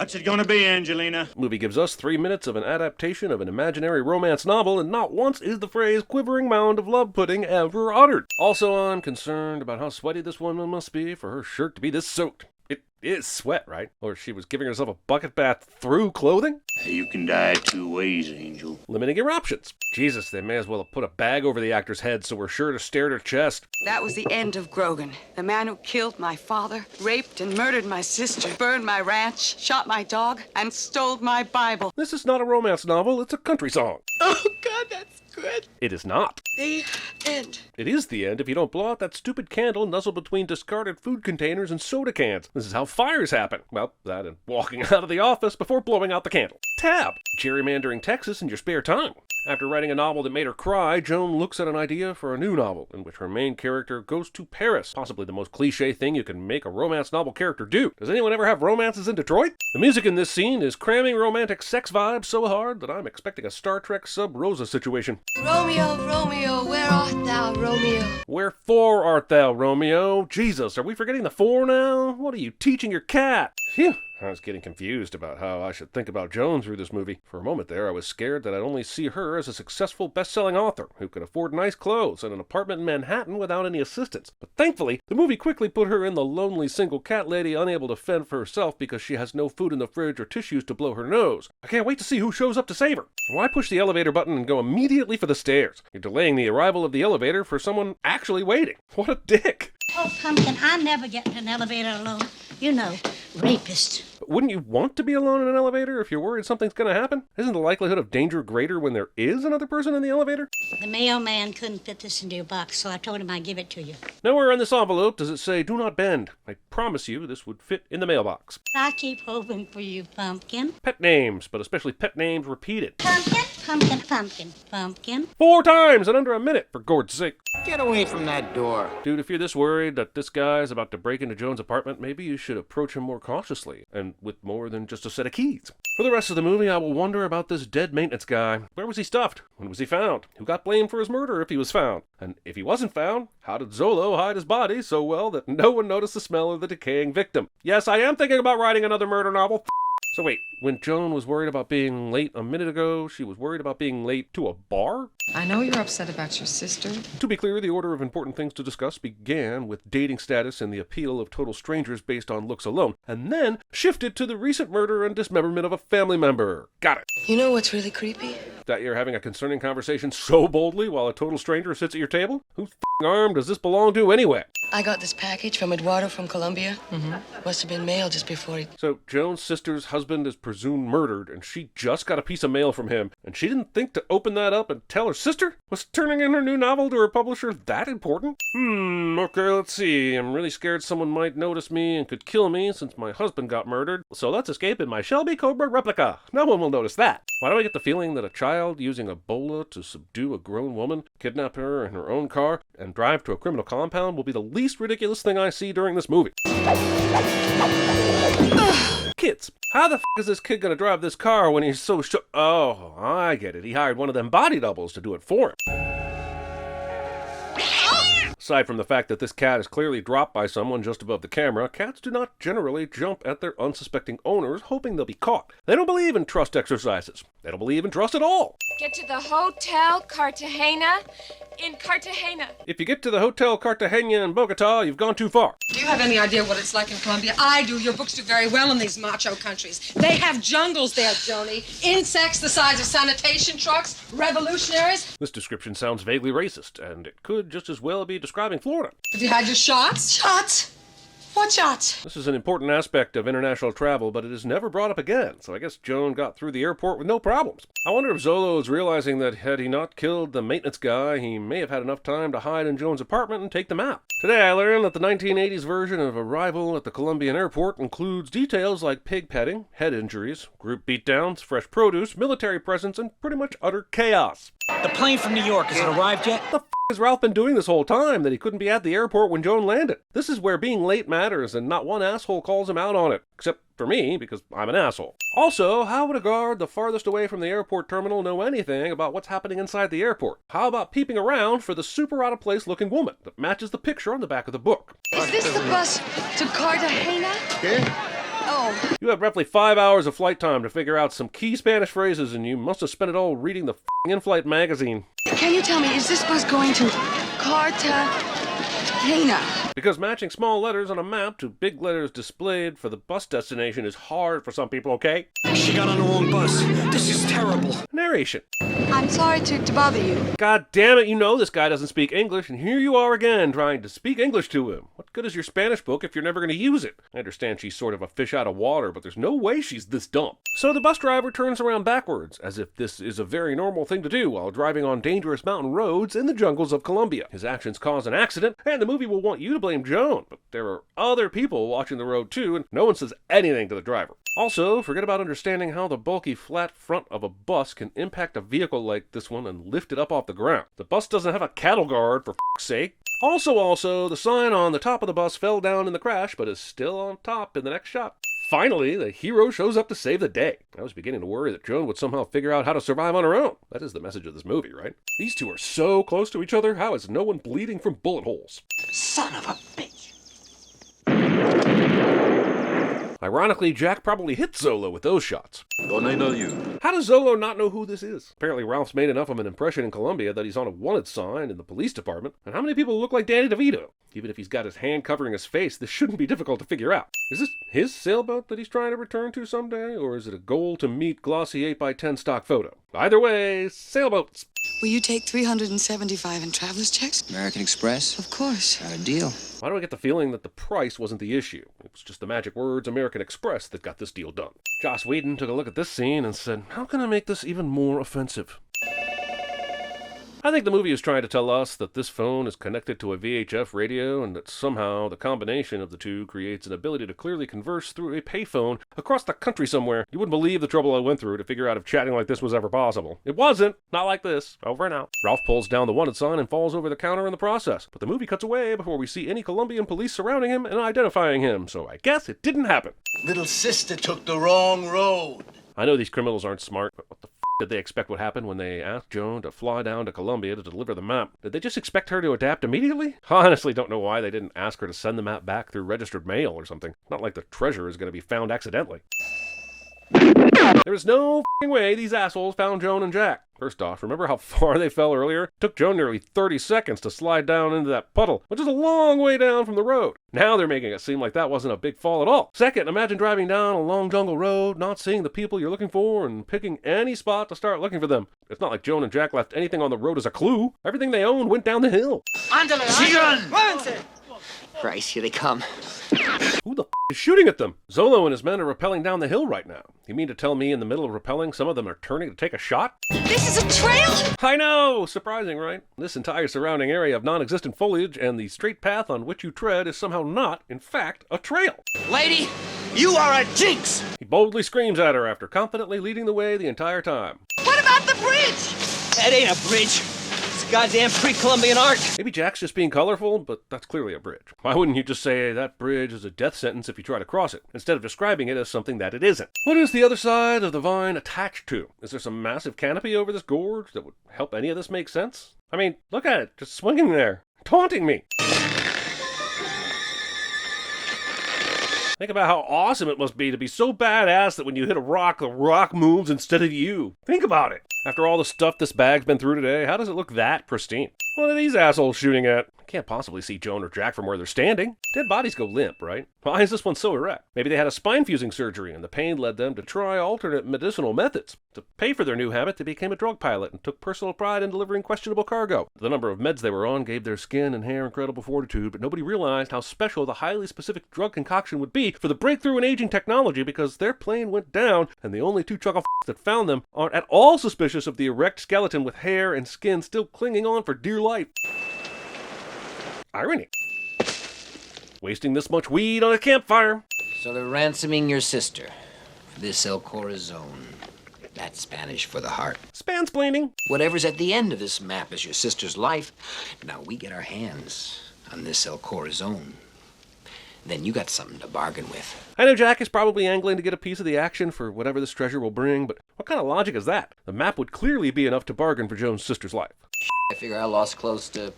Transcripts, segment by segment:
What's it gonna be, Angelina? The movie gives us 3 minutes of an adaptation of an imaginary romance novel, and not once is the phrase quivering mound of love pudding ever uttered. Also, I'm concerned about how sweaty this woman must be for her shirt to be this soaked. It is sweat, right? Or she was giving herself a bucket bath through clothing? You can die 2 ways, Angel. Limiting your options. Jesus, they may as well have put a bag over the actor's head so we're sure to stare at her chest. That was the end of Grogan, the man who killed my father, raped and murdered my sister, burned my ranch, shot my dog, and stole my Bible. This is not a romance novel, it's a country song. Oh, God, that's good. It is not. The end. It is the end if you don't blow out that stupid candle nuzzled between discarded food containers and soda cans. This is how fires happen. Well, that and walking out of the office before blowing out the candle. Tab. Gerrymandering Texas in your spare time. After writing a novel that made her cry, Joan looks at an idea for a new novel in which her main character goes to Paris, possibly the most cliche thing you can make a romance novel character do. Does anyone ever have romances in Detroit? The music in this scene is cramming romantic sex vibes so hard that I'm expecting a Star Trek Sub-Rosa situation. Romeo, Romeo, where art thou, Romeo? Wherefore art thou, Romeo? Jesus, are we forgetting the 4 now? What are you teaching your cat? Phew. I was getting confused about how I should think about Joan through this movie. For a moment there, I was scared that I'd only see her as a successful best-selling author who could afford nice clothes and an apartment in Manhattan without any assistance. But thankfully, the movie quickly put her in the lonely single cat lady unable to fend for herself because she has no food in the fridge or tissues to blow her nose. I can't wait to see who shows up to save her. Why push the elevator button and go immediately for the stairs? You're delaying the arrival of the elevator for someone actually waiting. What a dick! Oh, Pumpkin, I never get in an elevator alone. You know, rapist. But wouldn't you want to be alone in an elevator if you're worried something's going to happen? Isn't the likelihood of danger greater when there is another person in the elevator? The mailman couldn't fit this into your box, so I told him I'd give it to you. Nowhere in this envelope does it say, do not bend. I promise you this would fit in the mailbox. I keep hoping for you, Pumpkin. Pet names, but especially pet names repeated. Pumpkin, pumpkin, pumpkin, pumpkin. 4 times in under a minute, for Gord's sake. Get away from that door. Dude, if you're this worried that this guy's about to break into Joan's apartment, maybe you should approach him more cautiously, and with more than just a set of keys. For the rest of the movie, I will wonder about this dead maintenance guy. Where was he stuffed? When was he found? Who got blamed for his murder if he was found? And if he wasn't found, how did Zolo hide his body so well that no one noticed the smell of the decaying victim? Yes, I am thinking about writing another murder novel. So wait, when Joan was worried about being late a minute ago, she was worried about being late to a bar? I know you're upset about your sister. To be clear, the order of important things to discuss began with dating status and the appeal of total strangers based on looks alone, and then shifted to the recent murder and dismemberment of a family member. Got it. You know what's really creepy? That you're having a concerning conversation so boldly while a total stranger sits at your table? Whose arm does this belong to anyway? I got this package from Eduardo from Colombia. Must have been mailed just before he... So Joan's sister's husband is presumed murdered, and she just got a piece of mail from him, and she didn't think to open that up and tell her sister? Was turning in her new novel to her publisher that important? Okay, let's see. I'm really scared someone might notice me and could kill me since my husband got murdered. So let's escape in my Shelby Cobra replica. No one will notice that. Why do I get the feeling that a child using Ebola to subdue a grown woman, kidnap her in her own car, and drive to a criminal compound will be the least ridiculous thing I see during this movie? Kids. How the is this kid gonna drive this car when he's so Oh, I get it. He hired one of them body doubles to do it for him. Aside from the fact that this cat is clearly dropped by someone just above the camera, cats do not generally jump at their unsuspecting owners hoping they'll be caught. They don't believe in trust exercises. They don't believe in trust at all. Get to the Hotel Cartagena in Cartagena. If you get to the Hotel Cartagena in Bogota, you've gone too far. Do you have any idea what it's like in Colombia? I do. Your books do very well in these macho countries. They have jungles there, Joni. Insects the size of sanitation trucks. Revolutionaries. This description sounds vaguely racist, and it could just as well be describing Florida. Have you had your shots? Shots? What shots? This is an important aspect of international travel, but it is never brought up again, so I guess Joan got through the airport with no problems. I wonder if Zolo is realizing that had he not killed the maintenance guy, he may have had enough time to hide in Joan's apartment and take them out. Today I learned that the 1980s version of Arrival at the Colombian airport includes details like pig petting, head injuries, group beatdowns, fresh produce, military presence, and pretty much utter chaos. The plane from New York, has it arrived yet? The has Ralph been doing this whole time that he couldn't be at the airport when Joan landed? This is where being late matters, and not one asshole calls him out on it. Except for me, because I'm an asshole. Also, how would a guard the farthest away from the airport terminal know anything about what's happening inside the airport? How about peeping around for the super out-of-place looking woman that matches the picture on the back of the book? Is this the bus to Cartagena? Yeah? Oh. You had roughly 5 hours of flight time to figure out some key Spanish phrases, and you must have spent it all reading the in-flight magazine. Can you tell me, is this bus going to Cartagena? Because matching small letters on a map to big letters displayed for the bus destination is hard for some people, okay? She got on the wrong bus. This is terrible. Narration. I'm sorry to bother you. God damn it, you know this guy doesn't speak English, and here you are again trying to speak English to him. What good is your Spanish book if you're never going to use it? I understand she's sort of a fish out of water, but there's no way she's this dumb. So the bus driver turns around backwards, as if this is a very normal thing to do while driving on dangerous mountain roads in the jungles of Colombia. His actions cause an accident, and the movie will want you to blame Joan, but there are other people watching the road too, and no one says anything to the driver. Also, forget about understanding how the bulky flat front of a bus can impact a vehicle like this one and lift it up off the ground. The bus doesn't have a cattle guard, for f***'s sake. Also, the sign on the top of the bus fell down in the crash, but is still on top in the next shot. Finally, the hero shows up to save the day. I was beginning to worry that Joan would somehow figure out how to survive on her own. That is the message of this movie, right? These two are so close to each other, how is no one bleeding from bullet holes? Son of a bitch. Ironically, Jack probably hit Zolo with those shots. Don't I know you? How does Zolo not know who this is? Apparently Ralph's made enough of an impression in Colombia that he's on a wanted sign in the police department. And how many people look like Danny DeVito? Even if he's got his hand covering his face, this shouldn't be difficult to figure out. Is this his sailboat that he's trying to return to someday? Or is it a goal to meet glossy 8x10 stock photo? Either way, sailboats. Will you take 375 in traveler's checks? American Express? Of course. Got a deal. Why do I get the feeling that the price wasn't the issue? It was just the magic words American Express that got this deal done. Joss Whedon took a look at this scene and said, how can I make this even more offensive? I think the movie is trying to tell us that this phone is connected to a VHF radio and that somehow the combination of the two creates an ability to clearly converse through a payphone across the country somewhere. You wouldn't believe the trouble I went through to figure out if chatting like this was ever possible. It wasn't. Not like this. Over and out. Ralph pulls down the wanted sign and falls over the counter in the process. But the movie cuts away before we see any Colombian police surrounding him and identifying him, so I guess it didn't happen. Little sister took the wrong road. I know these criminals aren't smart, but what the did they expect would happen when they asked Joan to fly down to Colombia to deliver the map? Did they just expect her to adapt immediately? I honestly don't know why they didn't ask her to send the map back through registered mail or something. Not like the treasure is going to be found accidentally. There is no f***ing way these assholes found Joan and Jack. First off, remember how far they fell earlier? It took Joan nearly 30 seconds to slide down into that puddle, which is a long way down from the road. Now they're making it seem like that wasn't a big fall at all. Second, imagine driving down a long jungle road, not seeing the people you're looking for, and picking any spot to start looking for them. It's not like Joan and Jack left anything on the road as a clue. Everything they owned went down the hill. Christ, here they come. Who the f*** is shooting at them? Zolo and his men are rappelling down the hill right now. You mean to tell me in the middle of rappelling, some of them are turning to take a shot? This is a trail? I know! Surprising, right? This entire surrounding area of non-existent foliage and the straight path on which you tread is somehow not, in fact, a trail. Lady, you are a jinx! He boldly screams at her after confidently leading the way the entire time. What about the bridge? That ain't a bridge. It's goddamn pre-Columbian art. Maybe Jack's just being colorful, but that's clearly a bridge. Why wouldn't you just say that bridge is a death sentence if you try to cross it, instead of describing it as something that it isn't? What is the other side of the vine attached to? Is there some massive canopy over this gorge that would help any of this make sense? I mean, look at it, just swinging there, taunting me. Think about how awesome it must be to be so badass that when you hit a rock, the rock moves instead of you. Think about it. After all the stuff this bag's been through today, how does it look that pristine? What are these assholes shooting at? I can't possibly see Joan or Jack from where they're standing. Dead bodies go limp, right? Why is this one so erect? Maybe they had a spine fusing surgery and the pain led them to try alternate medicinal methods. To pay for their new habit, they became a drug pilot and took personal pride in delivering questionable cargo. The number of meds they were on gave their skin and hair incredible fortitude, but nobody realized how special the highly specific drug concoction would be for the breakthrough in aging technology because their plane went down and the only two chuckle that found them aren't at all suspicious of the erect skeleton with hair and skin still clinging on for dear life. Irony. Wasting this much weed on a campfire. So they're ransoming your sister for this El Corazon. That's Spanish for the heart. Spansplaining. Whatever's at the end of this map is your sister's life. Now we get our hands on this El Corazon. Then you got something to bargain with. I know Jack is probably angling to get a piece of the action for whatever this treasure will bring, but what kind of logic is that? The map would clearly be enough to bargain for Joan's sister's life. I figure I lost close to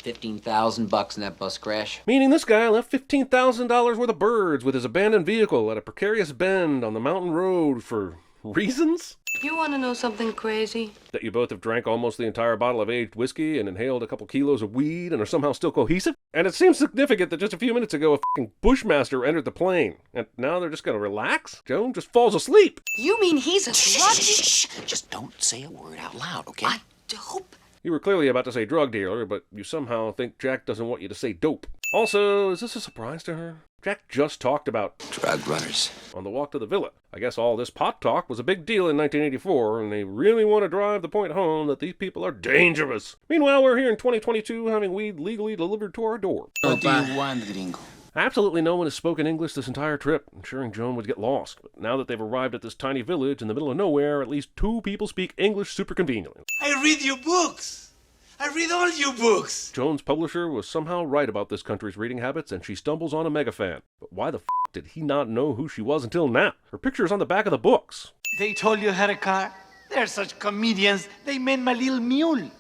$15,000 in that bus crash. Meaning this guy left $15,000 worth of birds with his abandoned vehicle at a precarious bend on the mountain road for reasons? You want to know something crazy? That you both have drank almost the entire bottle of aged whiskey and inhaled a couple kilos of weed and are somehow still cohesive? And it seems significant that just a few minutes ago a fucking bushmaster entered the plane. And now they're just gonna relax? Joan just falls asleep. You mean he's a drug dealer? Shh. Just don't say a word out loud, okay? A dope? You were clearly about to say drug dealer, but you somehow think Jack doesn't want you to say dope. Also, is this a surprise to her? Jack just talked about Drug runners. on the walk to the villa. I guess all this pot talk was a big deal in 1984, and they really want to drive the point home that these people are dangerous. Meanwhile, we're here in 2022 having weed legally delivered to our door. What do you want, gringo? Absolutely no one has spoken English this entire trip, ensuring Joan would get lost. But now that they've arrived at this tiny village in the middle of nowhere, at least 2 people speak English super conveniently. I read your books. I read all your books. Joan's publisher was somehow right about this country's reading habits, and she stumbles on a mega fan. But why the did he not know who she was until now? Her picture is on the back of the books. They told you had a car? They're such comedians. They meant my little mule.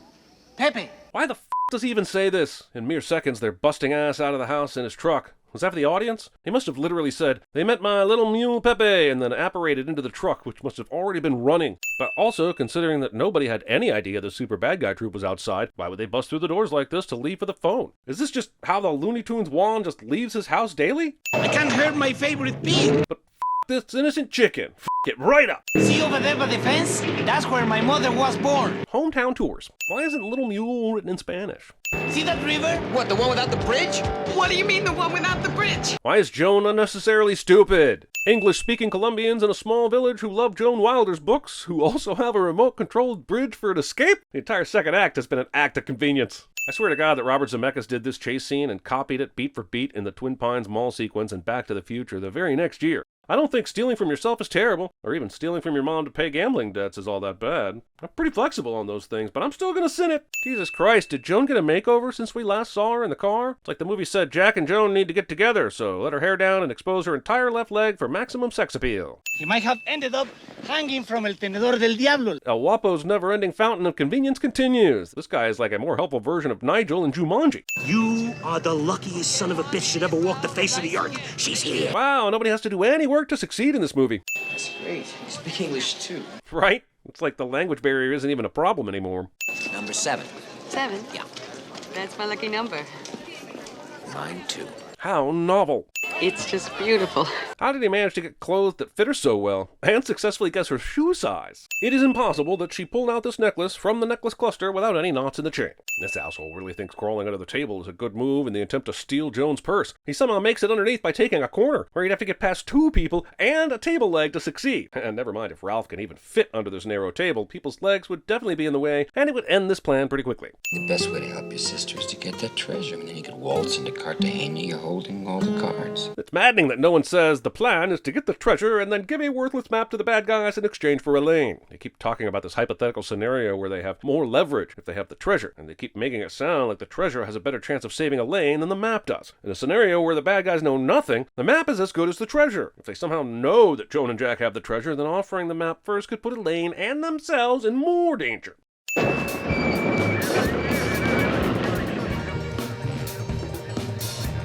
Pepe. Why the does he even say this? In mere seconds, they're busting ass out of the house in his truck. Was that for the audience? He must have literally said, "They met my little mule Pepe," and then apparated into the truck, which must have already been running. But also, considering that nobody had any idea the super bad guy troop was outside, why would they bust through the doors like this to leave for the phone? Is this just how the Looney Tunes Juan just leaves his house daily? I can't hurt my favorite pig. But this innocent chicken. It right up. See over there by the fence? That's where my mother was born. Hometown tours. Why isn't Little Mule written in Spanish? See that river? What, the one without the bridge? What do you mean the one without the bridge? Why is Joan unnecessarily stupid? English-speaking Colombians in a small village who love Joan Wilder's books, who also have a remote-controlled bridge for an escape? The entire second act has been an act of convenience. I swear to God that Robert Zemeckis did this chase scene and copied it beat for beat in the Twin Pines mall sequence and Back to the Future the very next year. I don't think stealing from yourself is terrible, or even stealing from your mom to pay gambling debts is all that bad. I'm pretty flexible on those things, but I'm still gonna sin it. Jesus Christ, did Joan get a makeover since we last saw her in the car? It's like the movie said Jack and Joan need to get together, so let her hair down and expose her entire left leg for maximum sex appeal. He might have ended up hanging from el tenedor del diablo. El Guapo's never-ending fountain of convenience continues. This guy is like a more helpful version of Nigel in Jumanji. You are the luckiest son of a bitch that ever walked the face of the earth. She's here. Wow, nobody has to do any work to succeed in this movie. That's great. You speak English, too. Right? It's like the language barrier isn't even a problem anymore. Number 7. 7? Yeah. That's my lucky number. Mine, too. How novel. It's just beautiful. How did he manage to get clothes that fit her so well, and successfully guess her shoe size? It is impossible that she pulled out this necklace from the necklace cluster without any knots in the chain. This asshole really thinks crawling under the table is a good move in the attempt to steal Joan's purse. He somehow makes it underneath by taking a corner, where he'd have to get past 2 people and a table leg to succeed. And never mind if Ralph can even fit under this narrow table, people's legs would definitely be in the way, and it would end this plan pretty quickly. The best way to help your sister is to get that treasure, and then you could waltz into Cartagena, you're holding all the cards. It's maddening that no one says the plan is to get the treasure and then give a worthless map to the bad guys in exchange for Elaine. They keep talking about this hypothetical scenario where they have more leverage if they have the treasure, and they keep making it sound like the treasure has a better chance of saving Elaine than the map does. In a scenario where the bad guys know nothing, the map is as good as the treasure. If they somehow know that Joan and Jack have the treasure, then offering the map first could put Elaine and themselves in more danger.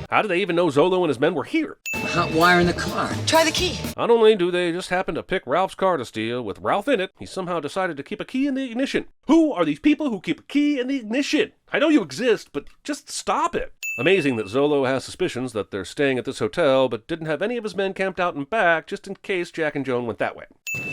How did they even know Zolo and his men were here? Hot wire in the car. Try the key. Not only do they just happen to pick Ralph's car to steal, with Ralph in it, he somehow decided to keep a key in the ignition. Who are these people who keep a key in the ignition? I know you exist, but just stop it. Amazing that Zolo has suspicions that they're staying at this hotel, but didn't have any of his men camped out and back just in case Jack and Joan went that way.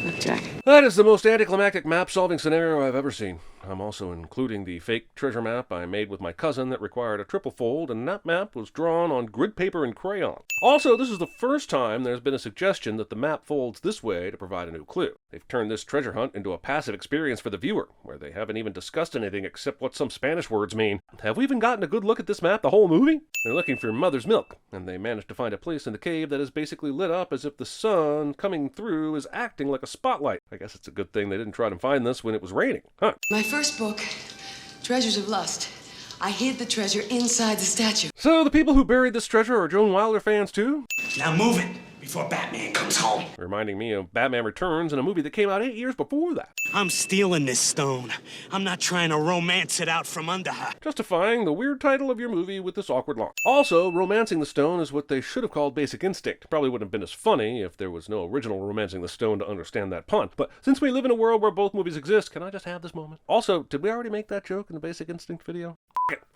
Look, Jack. That is the most anticlimactic map-solving scenario I've ever seen. I'm also including the fake treasure map I made with my cousin that required a triple fold, and that map was drawn on grid paper and crayon. Also, this is the first time there's been a suggestion that the map folds this way to provide a new clue. They've turned this treasure hunt into a passive experience for the viewer, where they haven't even discussed anything except what some Spanish words mean. Have we even gotten a good look at this map the whole movie? They're looking for mother's milk, and they managed to find a place in the cave that is basically lit up as if the sun coming through is acting like a spotlight. I guess it's a good thing they didn't try to find this when it was raining, huh? My first book, Treasures of Lust. I hid the treasure inside the statue. So the people who buried this treasure are Joan Wilder fans too? Now move it. before Batman comes home. Reminding me of Batman Returns in a movie that came out 8 years before that. I'm stealing this stone. I'm not trying to romance it out from under her. Justifying the weird title of your movie with this awkward line. Also, Romancing the Stone is what they should have called Basic Instinct. Probably wouldn't have been as funny if there was no original Romancing the Stone to understand that pun. But since we live in a world where both movies exist, can I just have this moment? Also, did we already make that joke in the Basic Instinct video?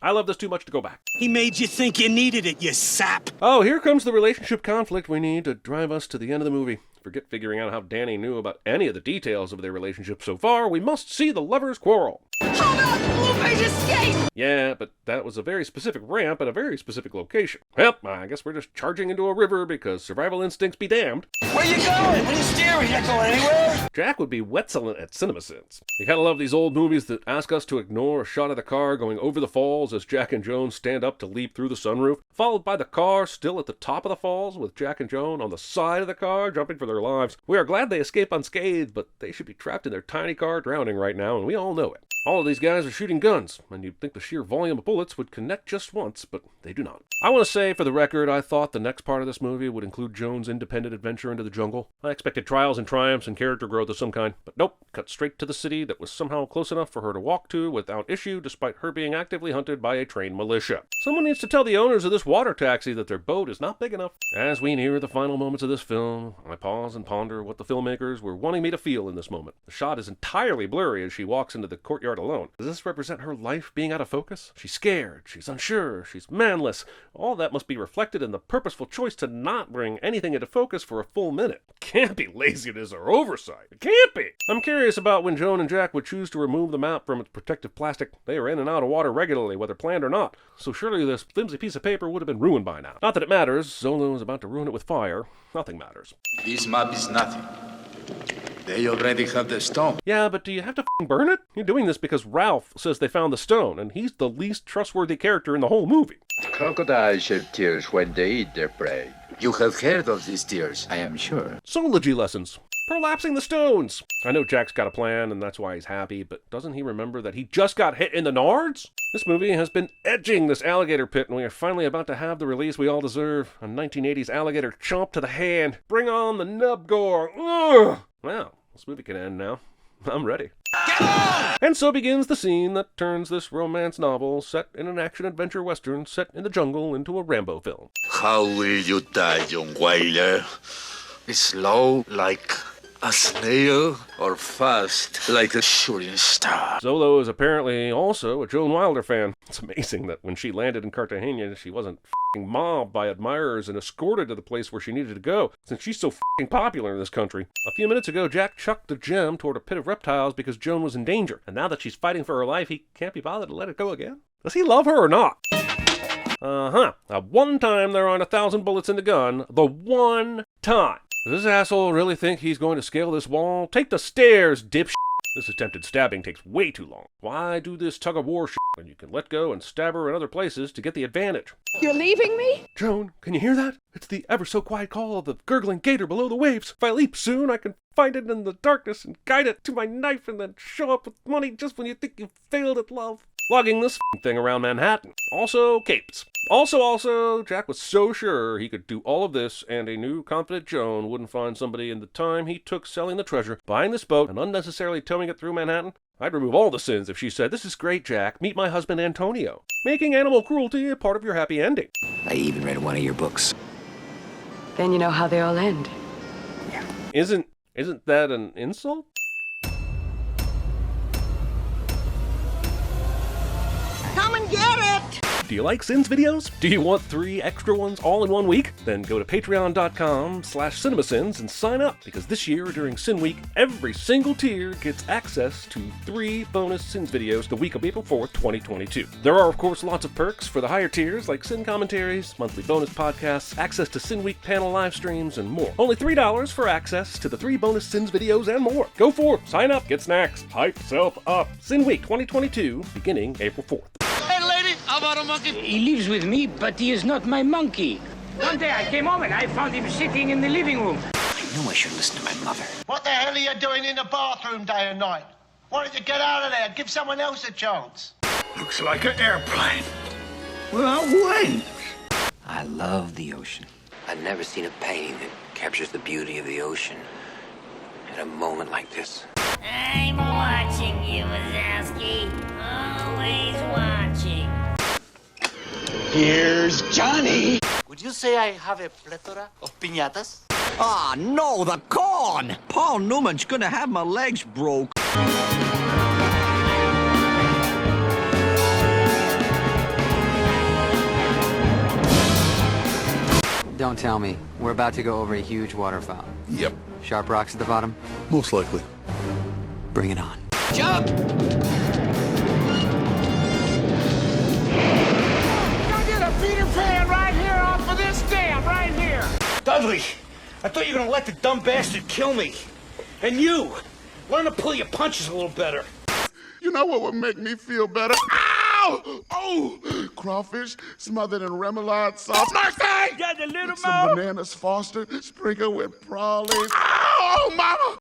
I love this too much to go back. He made you think you needed it, you sap. Oh, here comes the relationship conflict we need to drive us to the end of the movie. Forget figuring out how Danny knew about any of the details of their relationship so far. We must see the lovers quarrel. Hold on! Blueface escaped! Yeah, but that was a very specific ramp at a very specific location. Well, I guess we're just charging into a river because survival instincts be damned. Where you going? What are you steering? You're not going anywhere? Jack would be wetzelling at CinemaSins. You gotta love these old movies that ask us to ignore a shot of the car going over the falls as Jack and Joan stand up to leap through the sunroof, followed by the car still at the top of the falls with Jack and Joan on the side of the car jumping for their lives. We are glad they escape unscathed, but they should be trapped in their tiny car drowning right now, and we all know it. All of these guys are shooting guns, and you'd think the sheer volume of bullets would connect just once, but they do not. I want to say, for the record, I thought the next part of this movie would include Joan's independent adventure into the jungle. I expected trials and triumphs and character growth of some kind, but nope, cut straight to the city that was somehow close enough for her to walk to without issue, despite her being actively hunted by a trained militia. Someone needs to tell the owners of this water taxi that their boat is not big enough. As we near the final moments of this film, I pause and ponder what the filmmakers were wanting me to feel in this moment. The shot is entirely blurry as she walks into the courtyard alone. Does this represent her life being out of focus? She's scared, she's unsure, she's manless. All that must be reflected in the purposeful choice to not bring anything into focus for a full minute. It can't be laziness or oversight. It can't be! I'm curious about when Joan and Jack would choose to remove the map from its protective plastic. They are in and out of water regularly, whether planned or not, so surely this flimsy piece of paper would have been ruined by now. Not that it matters. Zolo is about to ruin it with fire. Nothing matters. This map is nothing. They already have the stone. Yeah, but do you have to burn it? You're doing this because Ralph says they found the stone, and he's the least trustworthy character in the whole movie. Crocodiles shed tears when they eat their prey. You have heard of these tears, I am sure. Zoology lessons. Prolapsing the stones. I know Jack's got a plan, and that's why he's happy, but doesn't he remember that he just got hit in the nards? This movie has been edging this alligator pit, and we are finally about to have the release we all deserve. A 1980s alligator chomp to the hand. Bring on the nub gore. Ugh! Well, this movie can end now. I'm ready. And so begins the scene that turns this romance novel set in an action-adventure western set in the jungle into a Rambo film. How will you die, young whaler? Slow like a snail or fast like a shooting star? Zolo is apparently also a Joan Wilder fan. It's amazing that when she landed in Cartagena, she wasn't f***ing mobbed by admirers and escorted to the place where she needed to go, since she's so f***ing popular in this country. A few minutes ago, Jack chucked the gem toward a pit of reptiles because Joan was in danger, and now that she's fighting for her life, he can't be bothered to let it go again? Does he love her or not? One time there aren't 1,000 bullets in the gun. The one time. Does this asshole really think he's going to scale this wall? Take the stairs, dipshit. This attempted stabbing takes way too long. Why do this tug-of-war shit when you can let go and stab her in other places to get the advantage? You're leaving me? Joan, can you hear that? It's the ever-so-quiet call of the gurgling gator below the waves. If I leap soon, I can find it in the darkness and guide it to my knife and then show up with money just when you think you've failed at love. Lugging this thing around Manhattan. Also, capes. Also, Jack was so sure he could do all of this and a new confident Joan wouldn't find somebody in the time he took selling the treasure, buying this boat, and unnecessarily towing it through Manhattan. I'd remove all the sins if she said, "This is great, Jack. Meet my husband Antonio." Making animal cruelty a part of your happy ending. I even read one of your books. Then you know how they all end. Isn't that an insult? Come and get it! Do you like Sins videos? Do you want 3 extra ones all in 1 week? Then go to patreon.com/CinemaSins and sign up, because this year during Sin Week, every single tier gets access to 3 bonus Sins videos the week of April 4th, 2022. There are, of course, lots of perks for the higher tiers, like Sin commentaries, monthly bonus podcasts, access to Sin Week panel live streams, and more. Only $3 for access to the 3 bonus Sins videos and more. Go for it! Sign up, get snacks, hype yourself up. Sin Week 2022, beginning April 4th. How about a monkey? He lives with me, but he is not my monkey. One day I came home and I found him sitting in the living room. I knew I should listen to my mother. What the hell are you doing in the bathroom day and night? Why don't you get out of there? Give someone else a chance. Looks like an airplane. Without wings. I love the ocean. I've never seen a painting that captures the beauty of the ocean at a moment like this. I'm watching you, Wazowski. Always watching. Here's Johnny. Would you say I have a plethora of piñatas? Ah, no, the corn! Paul Newman's gonna have my legs broke. Don't tell me. We're about to go over a huge waterfowl. Yep. Sharp rocks at the bottom? Most likely. Bring it on. Jump! Go get a Peter Pan right here off of this dam, right here. Dudley, I thought you were gonna let the dumb bastard kill me. And you, learn to pull your punches a little better. You know what would make me feel better? Ow! Oh! Crawfish smothered in remoulade sauce. Mercy! Got a little With some bananas fostered, sprinkled with prawley. Ow! Oh, mama!